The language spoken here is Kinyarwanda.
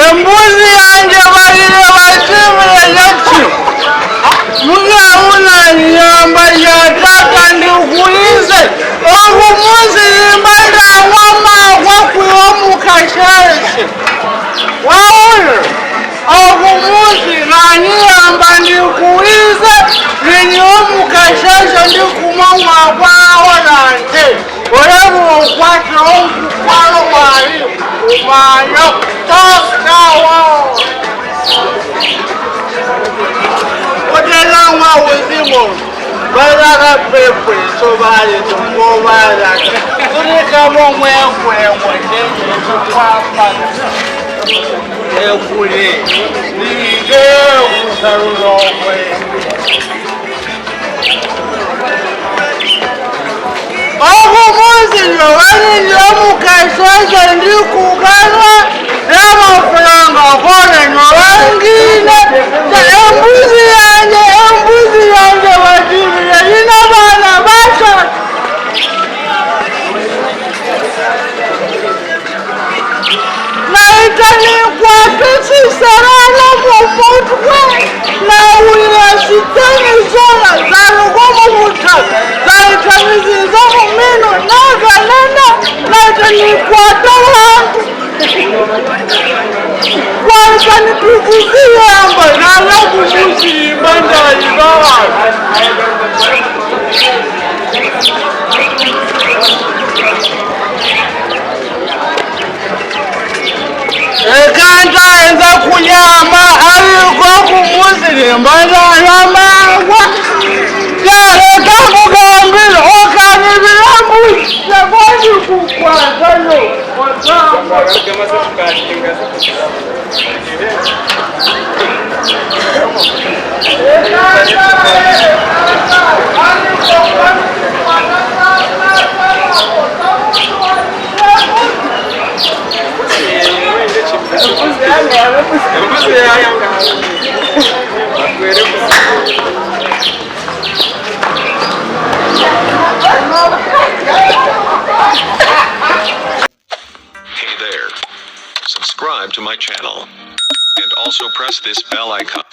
Embuzi yanjye barire batimire yaki mugabuna nyamba yataka ndikulize obu munsi nimbaira wamagwa kwiwo mukasheshe waona obu munsi nanyiyamba ndikulize ninyiwo mukasheshe ndikumamagwaho nante olebu okwata okukwalo wali kumanya tokawo odelangwa wuzimo balaka pepe sobali tumobalaka tulikamo mwekwemwe nekwapa ekuli nige kusalulokwe okumunzino balinyo mukasheshe ndikugana n'amafaranga konenyo bangine embuzi yanjye badibire yina bana basha naita nikwakisisarana mumutwe nawulira siteni zona zalugo mumutaka naita mizizo mumino naganana naita nikwata wantu kwaita nitukuziyamba nalakumusimba ndalibawa ekanta enza kunyama aliko kumusirimba ndalamangwa yaleka mugambira okanibirambuzi sekwandi kukwatayo Hey there. Subscribe to my channel. And also press this bell icon.